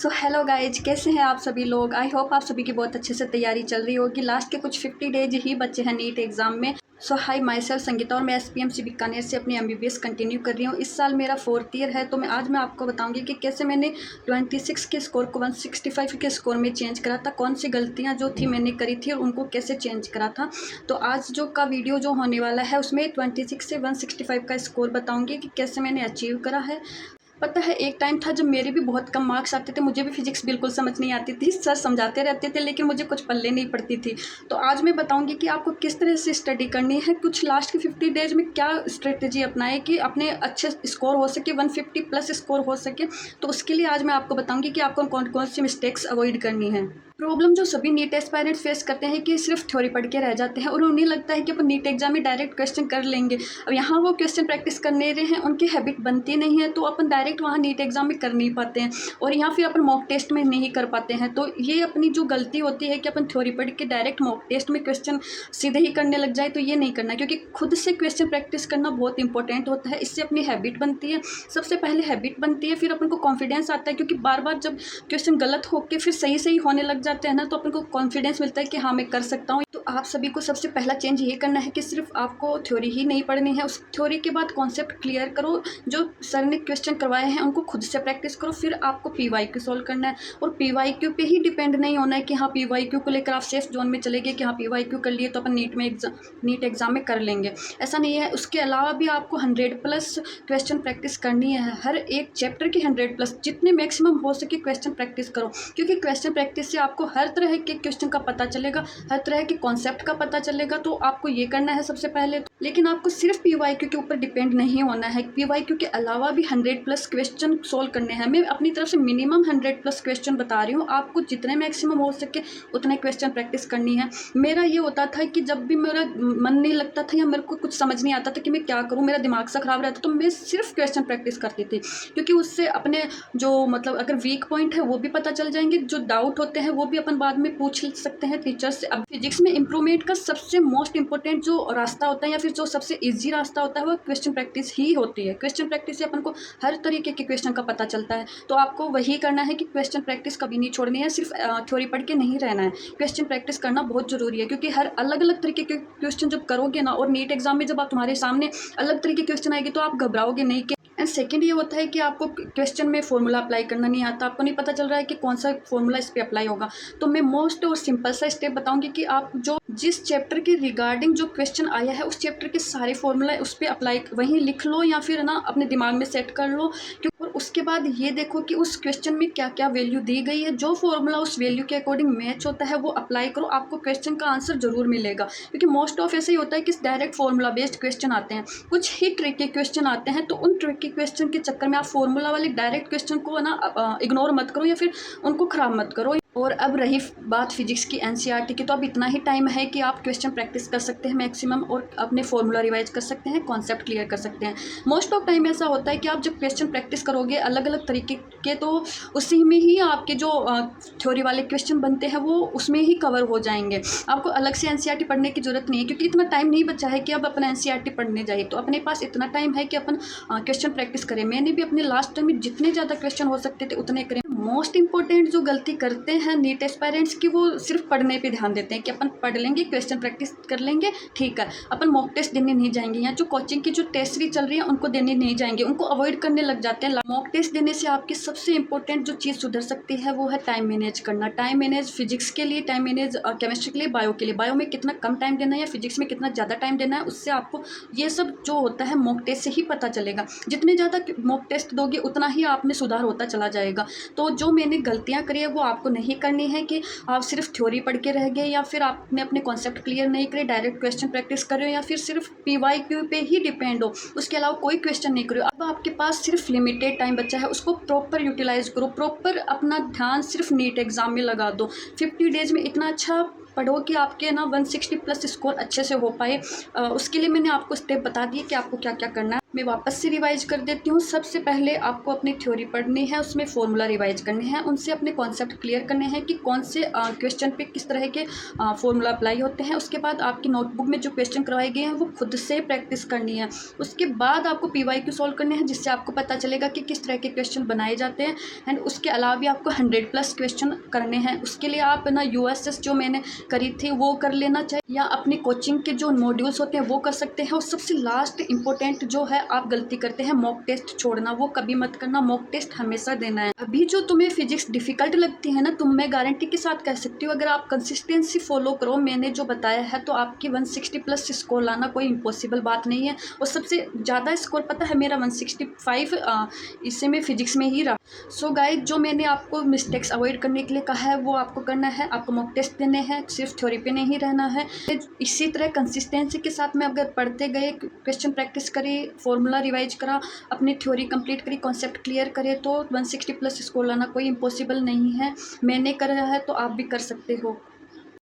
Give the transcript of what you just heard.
So hello guys, कैसे हैं आप सभी लोग। आई होप आप सभी की बहुत अच्छे से तैयारी चल रही होगी। लास्ट के कुछ 50 डेज ही बचे हैं नीट एग्ज़ाम में। सो हाई माई सेल्फ संगीता और मैं SPMC बीकानेर से अपनी MBBS कंटिन्यू कर रही हूँ। इस साल मेरा 4th ईयर है। तो आज मैं आपको बताऊंगी कि कैसे मैंने 26 के स्कोर को 165 के स्कोर में चेंज करा था, कौन सी गलतियाँ जो थी मैंने करी थी और उनको कैसे चेंज करा था। तो आज जो का वीडियो जो होने वाला है उसमें 26 से 165 का स्कोर बताऊँगी कि कैसे मैंने अचीव करा है। पता है, एक टाइम था जब मेरे भी बहुत कम मार्क्स आते थे, मुझे भी फिजिक्स बिल्कुल समझ नहीं आती थी, सर समझाते रहते थे लेकिन मुझे कुछ पल्ले नहीं पड़ती थी। तो आज मैं बताऊंगी कि आपको किस तरह से स्टडी करनी है, कुछ लास्ट के 50 डेज में क्या स्ट्रेटजी अपनाए कि अपने अच्छे स्कोर हो सके, 150 प्लस स्कोर हो सके। तो उसके लिए आज मैं आपको बताऊंगी कि आपको कौन कौन सी मिस्टेक्स अवॉइड करनी है। प्रॉब्लम जो सभी नीट एस्पायरेंट्स फेस करते हैं कि सिर्फ थ्योरी पढ़ के रह जाते हैं और उन्हें लगता है कि अपन नीट एग्जाम में डायरेक्ट क्वेश्चन कर लेंगे। अब यहाँ वो क्वेश्चन प्रैक्टिस करने रहे हैं, उनकी हैबिट बनती नहीं है, तो अपन डायरेक्ट वहाँ नीट एग्जाम में कर नहीं पाते हैं और यहाँ फिर अपन मॉक टेस्ट में नहीं कर पाते हैं। तो ये अपनी जो गलती होती है कि अपन थ्योरी पढ़ के डायरेक्ट मॉक टेस्ट में क्वेश्चन सीधे ही करने लग जाए, तो ये नहीं करना, क्योंकि खुद से क्वेश्चन प्रैक्टिस करना बहुत इंपॉर्टेंट होता है। इससे अपनी हैबिट बनती है, सबसे पहले हैबिट बनती है, फिर अपन को कॉन्फिडेंस आता है, क्योंकि बार बार जब क्वेश्चन गलत होकर फिर सही सही होने लग जाते हैं ना, तो अपन को कॉन्फिडेंस मिलता है कि हाँ मैं कर सकता हूँ। तो आप सभी को सबसे पहला चेंज ये करना है कि सिर्फ आपको थ्योरी ही नहीं पढ़नी है, उस थ्योरी के बाद कॉन्सेप्ट क्लियर करो, जो सर ने क्वेश्चन करवाए हैं उनको खुद से प्रैक्टिस करो, फिर आपको PYQ सॉल्व करना है। और PYQ पे ही डिपेंड नहीं होना है कि हाँ PYQ को लेकर आप सेफ जोन में चले गए कि हाँ PYQ कर लिए तो अपन नीट एग्जाम में कर लेंगे, ऐसा नहीं है। उसके अलावा भी आपको 100+ क्वेश्चन प्रैक्टिस करनी है, हर एक चैप्टर की 100+, जितने मैक्सिमम हो सके क्वेश्चन प्रैक्टिस करो, क्योंकि क्वेश्चन प्रैक्टिस से आपको हर तरह के क्वेश्चन का पता चलेगा, हर तरह के कॉन्सेप्ट का पता चलेगा। तो आपको ये करना है सबसे पहले। लेकिन आपको सिर्फ PYQ के ऊपर डिपेंड नहीं होना है, PYQ के अलावा भी 100+ क्वेश्चन सोल्व करने हैं। मैं अपनी तरफ से मिनिमम 100+ क्वेश्चन बता रही हूँ, आपको जितने मैक्सिमम हो सके उतने क्वेश्चन प्रैक्टिस करनी है। मेरा ये होता था कि जब भी मेरा मन नहीं लगता था या मेरे को कुछ समझ नहीं आता था कि मैं क्या करूँ, मेरा दिमाग सा खराब रहता, तो मैं सिर्फ क्वेश्चन प्रैक्टिस करती थी, क्योंकि उससे अपने जो मतलब अगर वीक पॉइंट है वो भी पता चल जाएंगे, जो डाउट होते हैं वो भी अपन बाद में पूछ सकते हैं टीचर से। अब फिजिक्स में इंप्रूवमेंट का सबसे मोस्ट इंपॉर्टेंट जो रास्ता होता है या फिर जो सबसे इजी रास्ता होता है वो क्वेश्चन प्रैक्टिस ही होती है। क्वेश्चन प्रैक्टिस से अपन को हर तरीके के क्वेश्चन का पता चलता है, तो आपको वही करना है कि क्वेश्चन प्रैक्टिस कभी नहीं छोड़नी है, सिर्फ थ्योरी पढ़ के नहीं रहना है, क्वेश्चन प्रैक्टिस करना बहुत जरूरी है। क्योंकि हर अलग अलग तरीके के क्वेश्चन जब करोगे ना, और नीट एग्जाम में जब आप तुम्हारे सामने अलग तरीके के क्वेश्चन आएंगे तो आप घबराओगे नहीं। एंड सेकेंड ये होता है कि आपको क्वेश्चन में फॉर्मूला अप्लाई करना नहीं आता, आपको नहीं पता चल रहा है कि कौन सा फॉर्मूला इस पर अप्लाई होगा। तो मैं मोस्ट और सिंपल सा स्टेप बताऊंगी कि आप जो जिस चैप्टर के रिगार्डिंग जो क्वेश्चन आया है उस चैप्टर के सारे फॉर्मूला उस पर अप्लाई वहीं लिख लो या फिर ना अपने दिमाग में सेट कर लो। और उसके बाद ये देखो कि उस क्वेश्चन में क्या क्या वैल्यू दी गई है, जो फॉर्मूला उस वैल्यू के अकॉर्डिंग मैच होता है वो अप्लाई करो, आपको क्वेश्चन का आंसर जरूर मिलेगा। क्योंकि मोस्ट ऑफ ऐसे ही होता है कि डायरेक्ट फॉर्मूला बेस्ड क्वेश्चन आते हैं, कुछ ही ट्रिकी क्वेश्चन आते हैं, तो उन ट्रिकी क्वेश्चन के चक्कर में आप फॉर्मूला वाले डायरेक्ट क्वेश्चन को ना इग्नोर मत करो या फिर उनको खराब मत करो। और अब रही बात फिजिक्स की NCERT की, तो अब इतना ही टाइम है कि आप क्वेश्चन प्रैक्टिस कर सकते हैं मैक्सिमम और अपने फॉर्मूला रिवाइज कर सकते हैं, कॉन्सेप्ट क्लियर कर सकते हैं। मोस्ट ऑफ टाइम ऐसा होता है कि आप जब क्वेश्चन प्रैक्टिस करोगे अलग अलग तरीके के, तो उसी में ही आपके जो थ्योरी वाले क्वेश्चन बनते हैं वो उसमें ही कवर हो जाएंगे। आपको अलग से NCERT पढ़ने की जरूरत नहीं है, क्योंकि इतना टाइम नहीं बचा है कि अब अपन NCERT पढ़ने जाए। तो अपने पास इतना टाइम है कि अपन क्वेश्चन प्रैक्टिस करें। मैंने भी अपने लास्ट टाइम में जितने ज़्यादा क्वेश्चन हो सकते थे उतने करें। मोस्ट इंपॉर्टेंट जो गलती करते हैं नीट एस्पायरेंट्स की, वो सिर्फ पढ़ने पे ध्यान देते हैं कि अपन पढ़ लेंगे, क्वेश्चन प्रैक्टिस कर लेंगे, ठीक है, अपन मॉक टेस्ट देने नहीं जाएंगे, या जो कोचिंग की जो टेस्ट सीरीज चल रही है उनको देने नहीं जाएंगे, उनको अवॉइड करने लग जाते हैं। मॉक टेस्ट देने से आपकी सबसे इंपॉर्टेंट जो चीज़ सुधर सकती है वो है टाइम मैनेज करना। टाइम मैनेज फिजिक्स के लिए, टाइम मैनेज केमिस्ट्री के लिए, बायो के लिए, बायो में कितना कम टाइम देना है या फिजिक्स में कितना ज़्यादा टाइम देना है, उससे आपको ये सब जो होता है मॉक टेस्ट से ही पता चलेगा। जितने ज़्यादा मॉक टेस्ट दोगे उतना ही आप में सुधार होता चला जाएगा। तो जो मैंने गलतियाँ करी है वो आपको नहीं करनी है कि आप सिर्फ थ्योरी पढ़ के रह गए या फिर आपने अपने कॉन्सेप्ट क्लियर नहीं करे, डायरेक्ट क्वेश्चन प्रैक्टिस कर रहे हो या फिर सिर्फ PYQ पे ही डिपेंड हो, उसके अलावा कोई क्वेश्चन नहीं करो। अब आपके पास सिर्फ लिमिटेड टाइम बचा है, उसको प्रॉपर यूटिलाइज करो, प्रॉपर अपना ध्यान सिर्फ नीट एग्जाम में लगा दो। 50 डेज में इतना अच्छा पढ़ो कि आपके ना 160+ स्कोर अच्छे से हो पाए। उसके लिए मैंने आपको स्टेप बता दिए कि आपको क्या क्या करना है। मैं वापस से रिवाइज कर देती हूँ। सबसे पहले आपको अपनी थ्योरी पढ़नी है, उसमें फॉर्मूला रिवाइज करने हैं, उनसे अपने कॉन्सेप्ट क्लियर करने हैं कि कौन से क्वेश्चन पे किस तरह के फॉर्मूला अप्लाई होते हैं। उसके बाद आपकी नोटबुक में जो क्वेश्चन करवाए गए हैं वो खुद से प्रैक्टिस करनी है। उसके बाद आपको PYQ सॉल्व करने हैं, जिससे आपको पता चलेगा कि किस तरह के क्वेश्चन बनाए जाते हैं। एंड उसके अलावा भी आपको 100+ क्वेश्चन करने हैं। उसके लिए आप ना USS जो मैंने करी थी वो कर लेना चाहिए, या अपनी कोचिंग के जो मॉड्यूल्स होते हैं वो कर सकते हैं। और सबसे लास्ट इंपॉर्टेंट जो है आप गलती करते हैं मॉक टेस्ट छोड़ना, वो कभी मत करना। मॉक टेस्ट हमेशा देना है। अभी जो तुम्हें फिजिक्स डिफिकल्ट लगती है ना, मैं गारंटी के साथ कह सकती हूँ, अगर आप कंसिस्टेंसी फॉलो करो मैंने जो बताया है, तो आपकी 160+ स्कोर लाना कोई इम्पॉसिबल बात नहीं है। और सबसे ज़्यादा स्कोर पता है मेरा 165 इससे मैं फिजिक्स में ही रहा। सो गाइज, जो मैंने आपको मिस्टेक्स अवॉइड करने के लिए कहा है वो आपको करना है। आपको मॉक टेस्ट देने हैं, सिर्फ थ्योरी पे नहीं रहना है। इसी तरह कंसिस्टेंसी के साथ में अगर पढ़ते गए, क्वेश्चन प्रैक्टिस करी, फॉर्मूला रिवाइज करा, अपनी थ्योरी कंप्लीट करी, कॉन्सेप्ट क्लियर करे, तो 160+ स्कोर लाना कोई इम्पॉसिबल नहीं है। मैंने करा है तो आप भी कर सकते हो।